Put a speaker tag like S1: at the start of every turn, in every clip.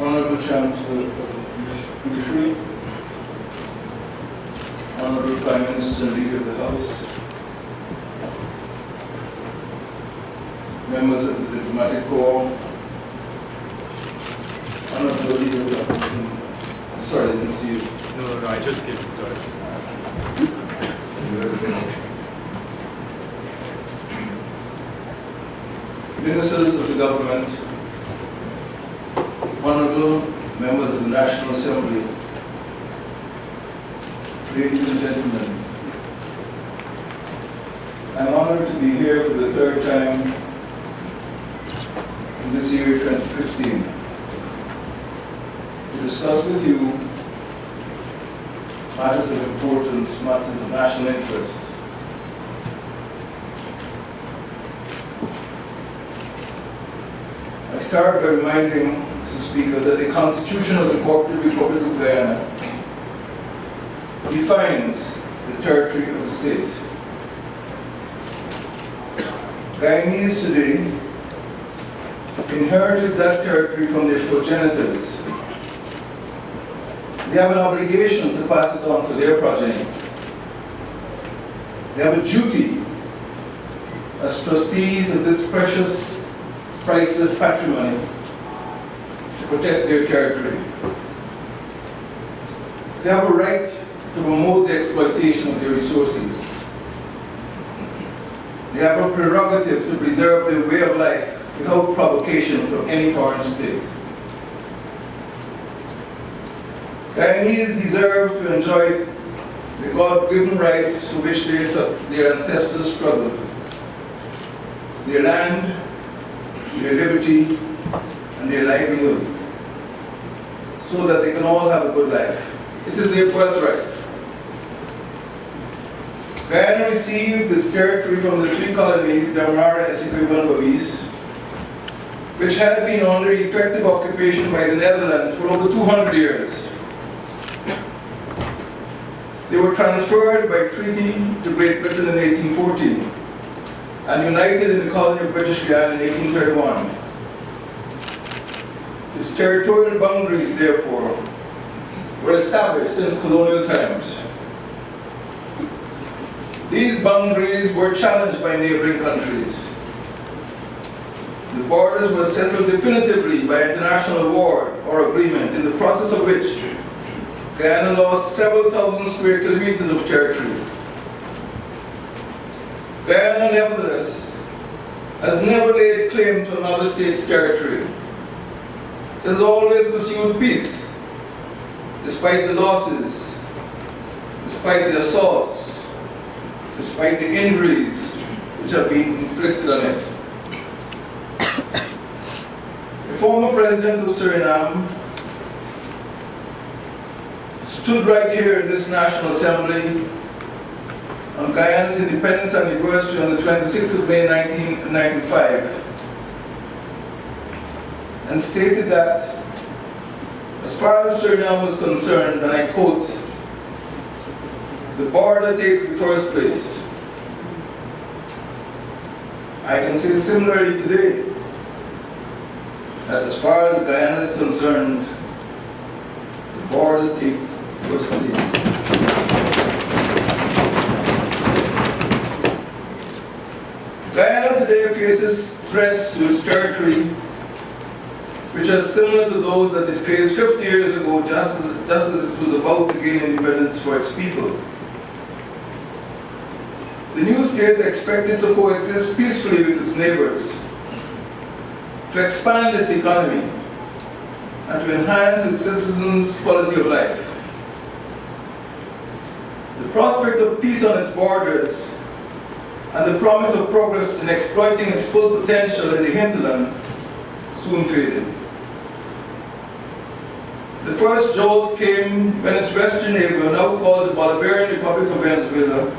S1: Honorable Chancellor of the Judiciary, Honorable Prime Minister and Leader of the House, members of the Diplomatic Corps, Honorable Leader of the Opposition. I'm sorry, I didn't see you.
S2: No, I just gave it, sorry.
S1: Ministers of the government, honorable members of the National Assembly, ladies and gentlemen, I'm honored to be here for the third time in this year 2015 to discuss with you matters of importance, matters of national interest. I start by reminding Mr. Speaker that the Constitution of the Republic of Guyana defines the territory of the state. Guyanese today inherited that territory from their progenitors. They have an obligation to pass it on to their progeny. They have a duty as trustees of this precious, priceless patrimony to protect their territory. They have a right to promote the exploitation of their resources. They have a prerogative to preserve their way of life without provocation from any foreign state. Guyanese deserve to enjoy the God-given rights for which their ancestors struggled. Their land, their liberty, and their livelihood, so that they can all have a good life. It is their birthright. Guyana received this territory from the three colonies, Damara, Essequibo, and Belize, which had been under effective occupation by the Netherlands for over 200 years. They were transferred by treaty to Great Britain in 1814 and united in the colony of British Guiana in 1831. Its territorial boundaries, therefore, were established since colonial times. These boundaries were challenged by neighboring countries. The borders were settled definitively by international award or agreement, in the process of which Guyana lost several thousand square kilometers of territory. Guyana, nevertheless, has never laid claim to another state's territory. It has always pursued peace, despite the losses, despite the assaults, despite the injuries which have been inflicted on it. The former president of Suriname stood right here in this National Assembly on Guyana's independence anniversary on the 26th of May 1995 and stated that, as far as Suriname was concerned, and I quote, "the border takes the first place." I can say similarly today, that as far as Guyana is concerned, the border takes the first place. Guyana today faces threats to its territory which are similar to those that it faced 50 years ago, just as it was about to gain independence for its people. The new state expected to coexist peacefully with its neighbors, to expand its economy, and to enhance its citizens' quality of life. The prospect of peace on its borders and the promise of progress in exploiting its full potential in the hinterland soon faded. The first jolt came when its western neighbor, now called the Bolivarian Republic of Venezuela,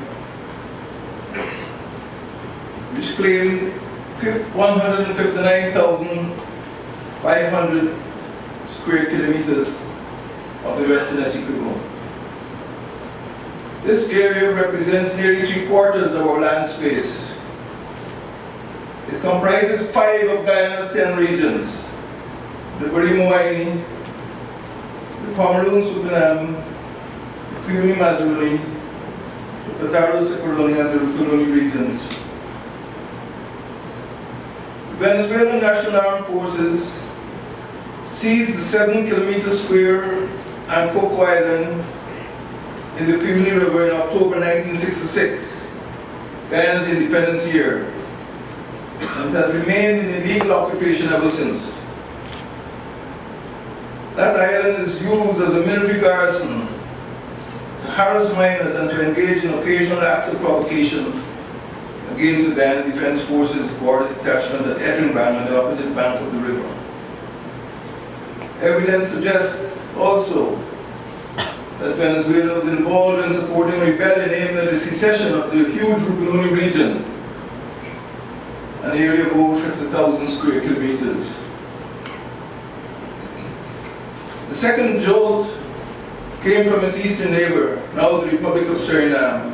S1: which claimed 159,500 square kilometers of the western Essequibo. This area represents nearly 3/4 of our land space. It comprises 5 of Guyana's 10 regions, the Berimo-Waini, the Cameroon-Suriname, the Kuyuni-Mazuruni, the Pataro-Secoroni, and the Rupununi regions. The Venezuelan National Armed Forces seized the 7-kilometer square Ancoco Island in the Kuyuni River in October 1966, Guyana's independence year, and has remained in illegal occupation ever since. That island is used as a military garrison to harass miners and to engage in occasional acts of provocation against the Guyana Defense Forces border detachment at Etringban on the opposite bank of the river. Evidence suggests also that Venezuela was involved in supporting a rebellion aimed at the secession of the huge Rupununi region, an area of over 50,000 square kilometers. The second jolt came from its eastern neighbor, now the Republic of Suriname,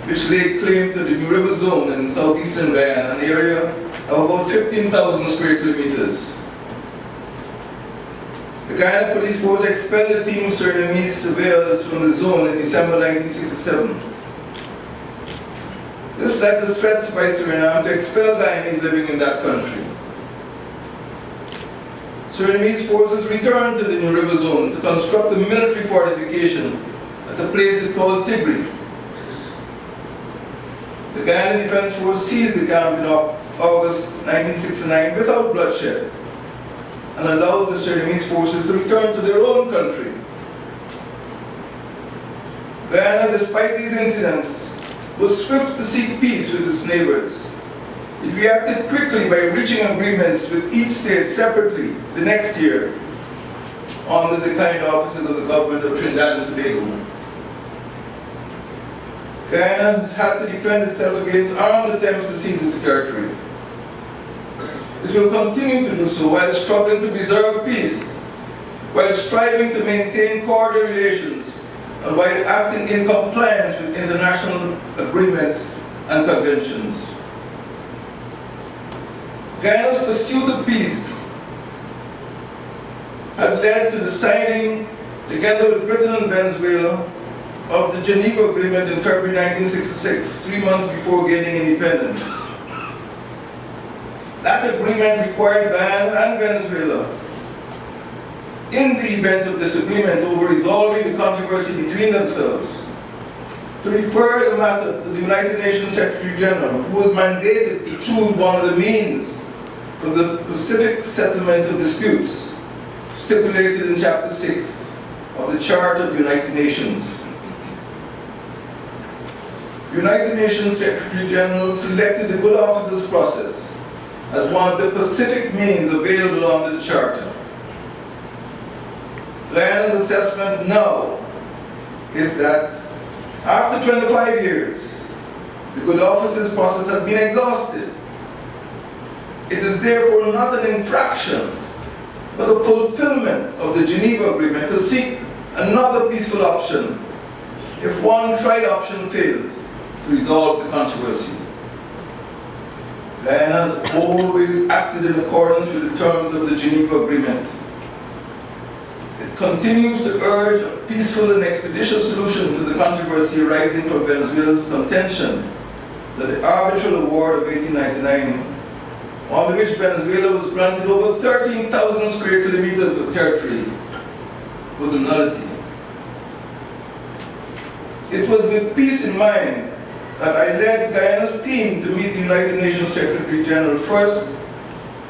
S1: which laid claim to the New River Zone in southeastern Guyana, an area of about 15,000 square kilometers. The Guyana Police Force expelled a team of Surinamese surveyors from the zone in December 1967. This led to threats by Suriname to expel Guyanese living in that country. Surinamese forces returned to the New River Zone to construct a military fortification at a place called Tigri. The Guyana Defense Force seized the camp in August 1969 without bloodshed and allowed the Surinamese forces to return to their own country. Guyana, despite these incidents, was swift to seek peace with its neighbors. It reacted quickly by reaching agreements with each state separately the next year under the kind offices of the government of Trinidad and Tobago. Guyana has had to defend itself against armed attempts to seize its territory. It will continue to do so while struggling to preserve peace, while striving to maintain cordial relations, and while acting in compliance with international agreements and conventions. Guyana's pursuit of peace had led to the signing, together with Britain and Venezuela, of the Geneva Agreement in February 1966, 3 months before gaining independence. That agreement required Guyana and Venezuela, in the event of disagreement over resolving the controversy between themselves, to refer the matter to the United Nations Secretary General, who was mandated to choose one of the means for the pacific settlement of disputes stipulated in Chapter 6 of the Charter of the United Nations. The United Nations Secretary General selected the Good Offices process as one of the pacific means available under the Charter. Guyana's assessment now is that after 25 years, the Good Offices process has been exhausted. It is therefore not an infraction, but a fulfillment of the Geneva Agreement to seek another peaceful option if one tried option failed to resolve the controversy. Guyana has always acted in accordance with the terms of the Geneva Agreement. It continues to urge a peaceful and expeditious solution to the controversy arising from Venezuela's contention that the arbitral award of 1899, on which Venezuela was granted over 13,000 square kilometers of territory, was a nullity. It was with peace in mind that I led Guyana's team to meet the United Nations Secretary General first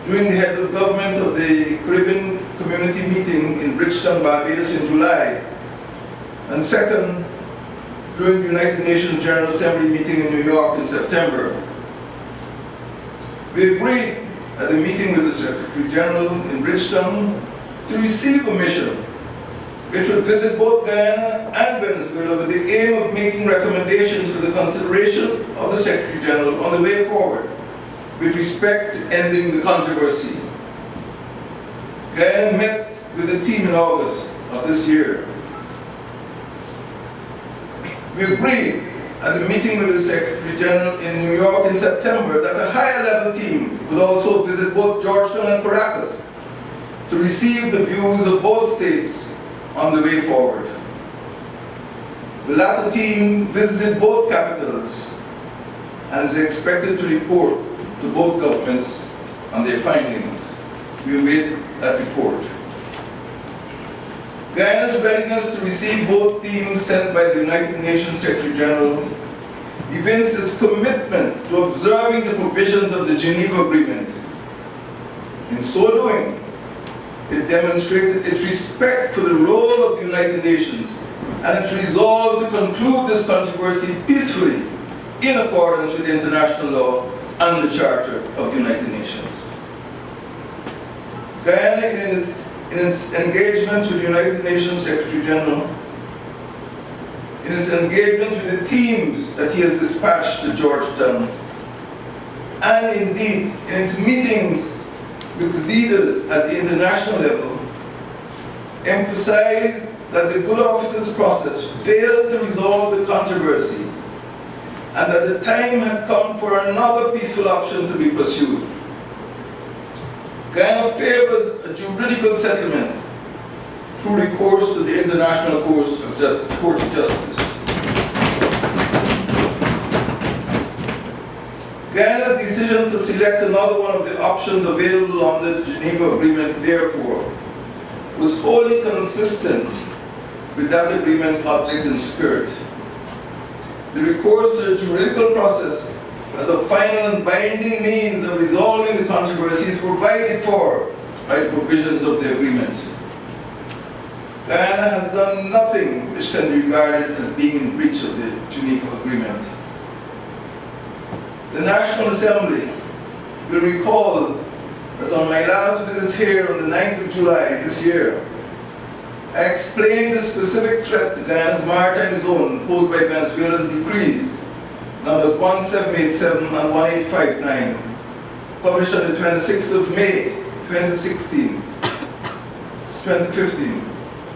S1: during the heads of government of the Caribbean Community meeting in Bridgetown, Barbados in July, and second during the United Nations General Assembly meeting in New York in September. We agreed at the meeting with the Secretary General in Bridgetown to receive a mission which would visit both Guyana and Venezuela with the aim of making recommendations for the consideration of the Secretary General on the way forward with respect to ending the controversy. Guyana met with the team in August of this year. We agreed at the meeting with the Secretary General in New York in September that a higher level team would also visit both Georgetown and Caracas to receive the views of both states on the way forward. The latter team visited both capitals and is expected to report to both governments on their findings. We await that report. Guyana's readiness to receive both teams sent by the United Nations Secretary General evinces its commitment to observing the provisions of the Geneva Agreement. In so doing, it demonstrated its respect for the role of the United Nations and its resolve to conclude this controversy peacefully in accordance with international law and the Charter of the United Nations. Guyana, in its engagements with the United Nations Secretary General, in its engagements with the teams that he has dispatched to Georgetown, and indeed in its meetings with leaders at the international level, emphasized that the good offices process failed to resolve the controversy and that the time had come for another peaceful option to be pursued. Guyana favors a juridical settlement through recourse to the International Court of Justice. Guyana's decision to select another one of the options available under the Geneva Agreement, therefore, was wholly consistent with that agreement's object and spirit. The recourse to the juridical process as a final and binding means of resolving the controversies provided for by the provisions of the agreement. Guyana has done nothing which can be regarded as being in breach of the Geneva Agreement. The National Assembly will recall that on my last visit here on the 9th of July this year, I explained the specific threat to Guyana's maritime zone posed by Venezuela's decrees, numbers 1787 and 1859, published on the 26th of May, 2016, 2015,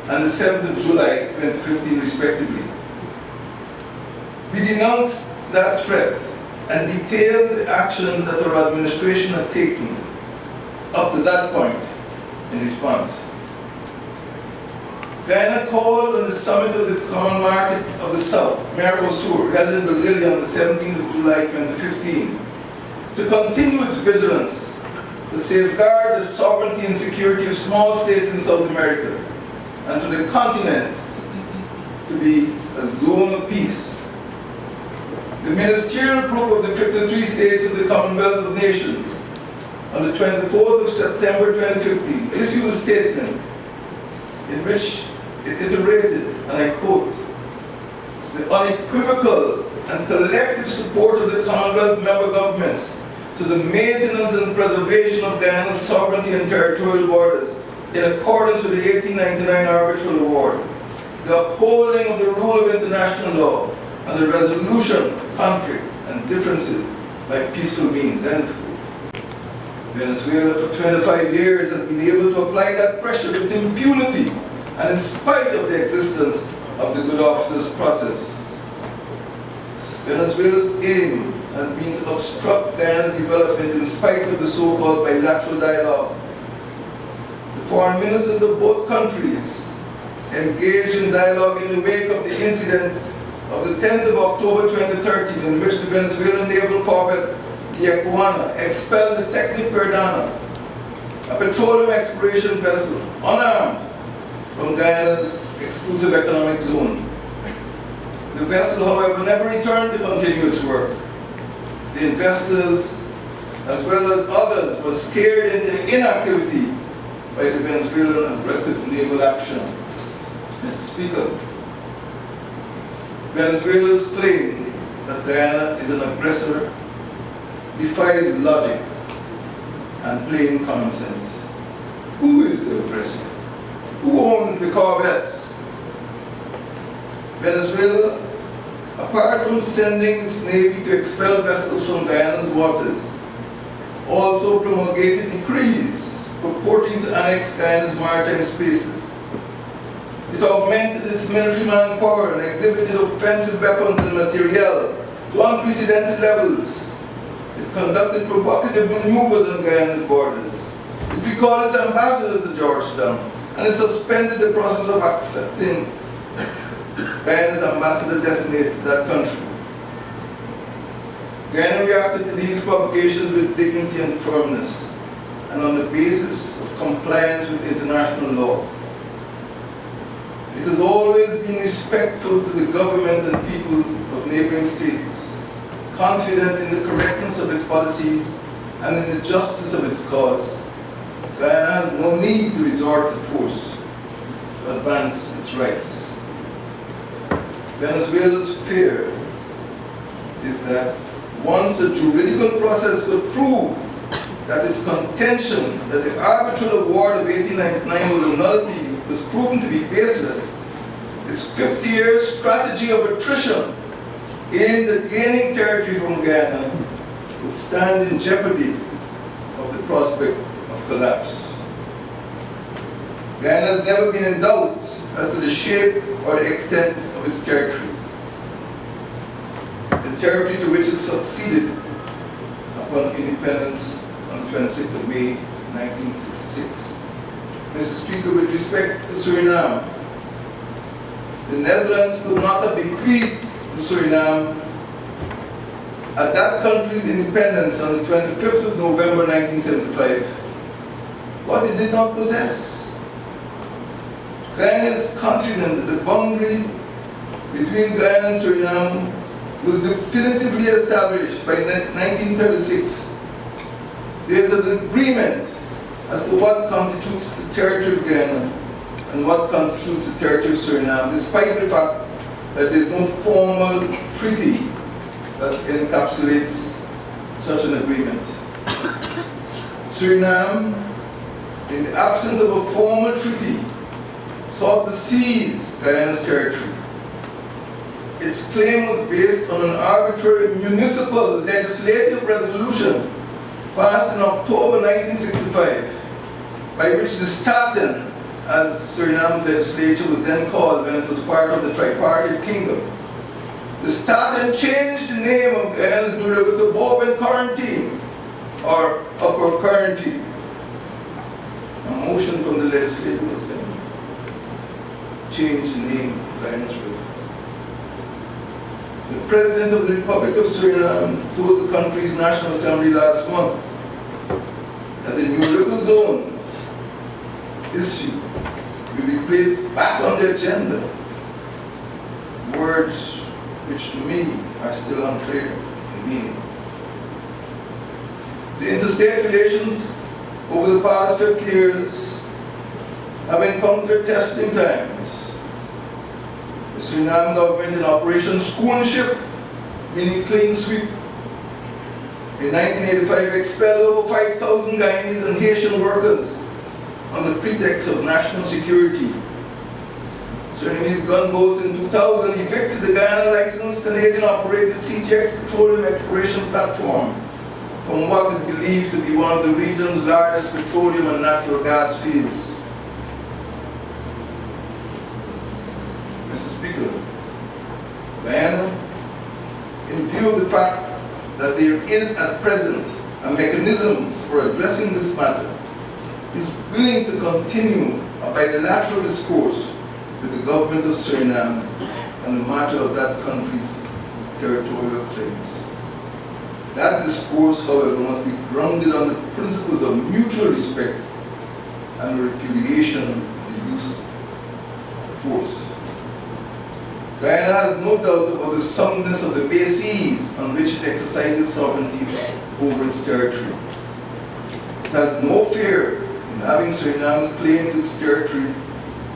S1: and the 7th of July, 2015, respectively. We denounced that threat and detailed the action that our administration had taken up to that point in response. Guyana called on the summit of the Common Market of the South, Mercosur, held in Brasilia on the 17th of July 2015, to continue its vigilance to safeguard the sovereignty and security of small states in South America and for the continent to be a zone of peace. The ministerial group of the 53 states of the Commonwealth of Nations on the 24th of September 2015 issued a statement in which it iterated, and I quote, the unequivocal and collective support of the Commonwealth member governments to the maintenance and preservation of Guyana's sovereignty and territorial borders in accordance with the 1899 Arbitral Award, the upholding of the rule of international law, and the resolution of conflict and differences by peaceful means, end quote. Venezuela for 25 years has been able to apply that pressure with impunity and in spite of the existence of the good offices process. Venezuela's aim has been to obstruct Guyana's development in spite of the so-called bilateral dialogue. The foreign ministers of both countries engaged in dialogue in the wake of the incident of the 10th of October 2013 in which the Venezuelan naval corvette the Yacuana expelled the Technic Verdana, a petroleum exploration vessel, unarmed, from Guyana's exclusive economic zone. The vessel, however, never returned to continue its work. The investors, as well as others, were scared into inactivity by the Venezuelan aggressive naval action. Mr. Speaker, Venezuela's claim that Guyana is an aggressor defies logic and plain common sense. Who is the aggressor? Who owns the corvettes? Venezuela, apart from sending its navy to expel vessels from Guyana's waters, also promulgated decrees purporting to annex Guyana's maritime spaces. It augmented its military manpower and exhibited offensive weapons and materiel to unprecedented levels. It conducted provocative maneuvers on Guyana's borders. It recalled its ambassadors to Georgetown, and it suspended the process of accepting Guyana's ambassador designated to that country. Guyana reacted to these provocations with dignity and firmness, and on the basis of compliance with international law. It has always been respectful to the government and people of neighboring states, confident in the correctness of its policies and in the justice of its cause. Guyana has no need to resort to force to advance its rights. Venezuela's fear is that once the juridical process could prove that its contention that the arbitral award of 1899 was a nullity was proven to be baseless, its 50-year strategy of attrition aimed at gaining territory from Guyana would stand in jeopardy of the prospect of collapse. Guyana has never been in doubt as to the shape or the extent of its territory. The territory to which it succeeded upon independence on the 26th of May, 1966. Mr. Speaker, with respect to Suriname, the Netherlands could not have bequeathed to Suriname at that country's independence on the 25th of November 1975 what it did not possess. Guyana is confident that the boundary between Guyana and Suriname was definitively established by 1936. There is an agreement as to what constitutes the territory of Guyana and what constitutes the territory of Suriname, despite the fact that there is no formal treaty that encapsulates such an agreement. Suriname, in the absence of a formal treaty, sought to seize Guyana's territory. Its claim was based on an arbitrary municipal legislative resolution passed in October 1965, by which the Staten, as Suriname's legislature was then called when it was part of the tripartite kingdom, the Staten changed the name of Guyana's New River to Bourbon Quarantine, or Upper Quarantine. A motion from the legislative assembly changed the name of Guyana's river. The President of the Republic of Suriname told the country's National Assembly last month that the New River Zone issue will be placed back on the agenda. Words which to me are still unclear in meaning. The interstate relations over the past 50 years have encountered testing times. The Suriname government in Operation Schoonship, meaning clean sweep, in 1985 expelled over 5,000 Guyanese and Haitian workers on the pretext of national security. Surinamese gunboats in 2000 evicted the Guyana-licensed Canadian-operated CGX petroleum exploration platform from what is believed to be one of the region's largest petroleum and natural gas fields. Mr. Speaker, Guyana, in view of the fact that there is at present a mechanism for addressing this matter, is willing to continue a bilateral discourse with the government of Suriname on the matter of that country's territorial claims. That discourse, however, must be grounded on the principles of mutual respect and repudiation of the use of force. Guyana has no doubt about the soundness of the bases on which it exercises sovereignty over its territory. It has no fear in having Suriname's claim to its territory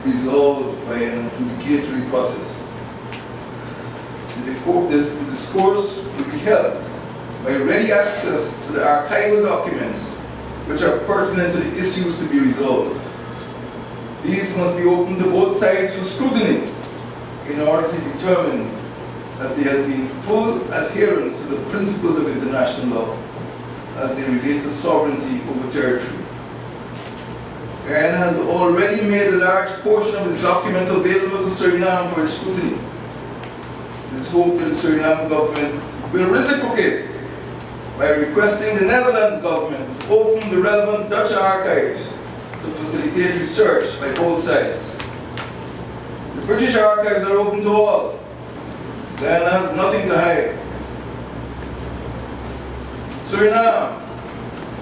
S1: resolved by an adjudicatory process. The discourse will be held by ready access to the archival documents which are pertinent to the issues to be resolved. These must be open to both sides for scrutiny in order to determine that there has been full adherence to the principles of international law as they relate to sovereignty over territory. Guyana has already made a large portion of its documents available to Suriname for its scrutiny. It is hoped that the Suriname government will reciprocate by requesting the Netherlands government to open the relevant Dutch archives to facilitate research by both sides. The British archives are open to all. Guyana has nothing to hide. Suriname,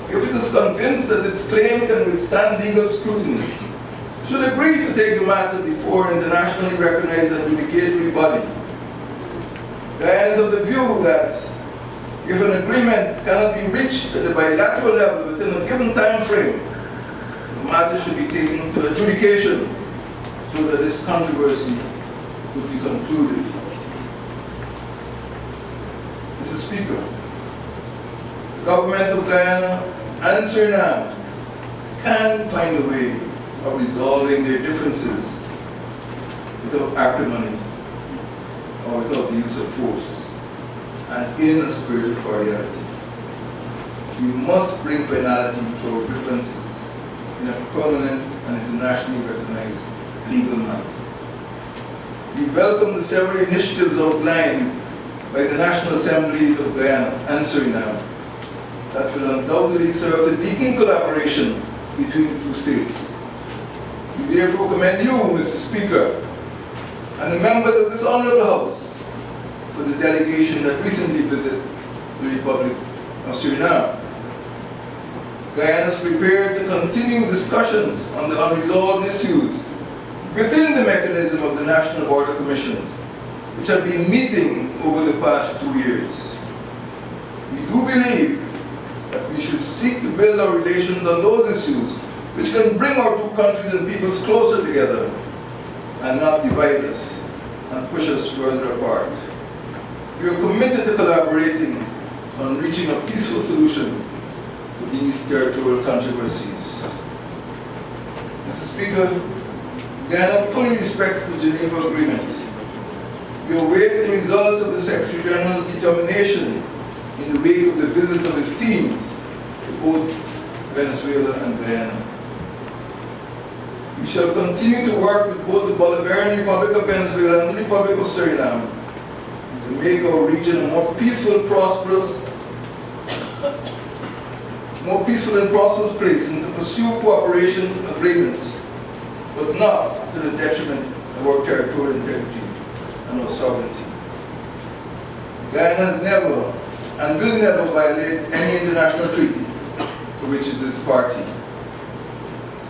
S1: if it is convinced that its claim can withstand legal scrutiny, should agree to take the matter before an internationally recognized adjudicatory body. Guyana is of the view that if an agreement cannot be reached at the bilateral level within a given time frame, the matter should be taken to adjudication so that this controversy could be concluded. Mr. Speaker, the governments of Guyana and Suriname can find a way of resolving their differences without acrimony or without the use of force, and in a spirit of cordiality. We must bring finality to our differences in a permanent and internationally recognized legal manner. We welcome the several initiatives outlined by the National Assemblies of Guyana and Suriname that will undoubtedly serve to deepen collaboration between the two states. We therefore commend you, Mr. Speaker, and the members of this honorable House for the delegation that recently visited the Republic of Suriname. Guyana is prepared to continue discussions on the unresolved issues within the mechanism of the National Border Commissions, which have been meeting over the past 2 years. We do believe that we should seek to build our relations on those issues which can bring our two countries and peoples closer together and not divide us and push us further apart. We are committed to collaborating on reaching a peaceful solution to these territorial controversies. Mr. Speaker, Guyana fully respects the Geneva Agreement. We await the results of the Secretary General's determination in the wake of the visits of his teams to both Venezuela and Guyana. We shall continue to work with both the Bolivarian Republic of Venezuela and the Republic of Suriname to make our region a more peaceful and prosperous place and to pursue cooperation agreements, but not to the detriment of our territorial integrity and our sovereignty. Guyana has never and will never violate any international treaty to which it is party.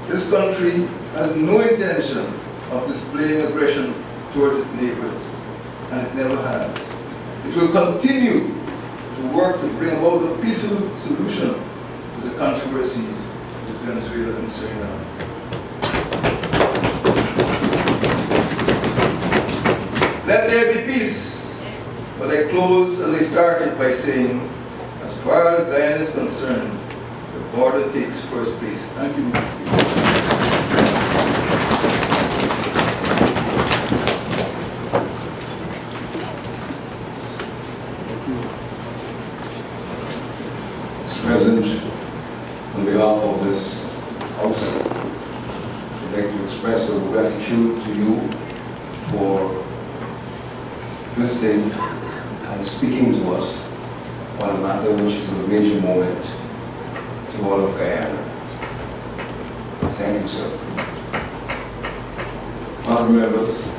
S1: This country has no intention of displaying aggression towards its neighbors, and it never has. It will continue to work to bring about a peaceful solution to the controversies with Venezuela and Suriname. Let there be peace. But I close as I started by saying, as far as Guyana is concerned, the border takes first place. Thank you, Mr. Speaker.
S3: Mr. President, on behalf of this House, I'd like to express our gratitude to you for visiting and speaking to us on a matter which is a major moment to all of Guyana. Thank you, sir. Honourable members,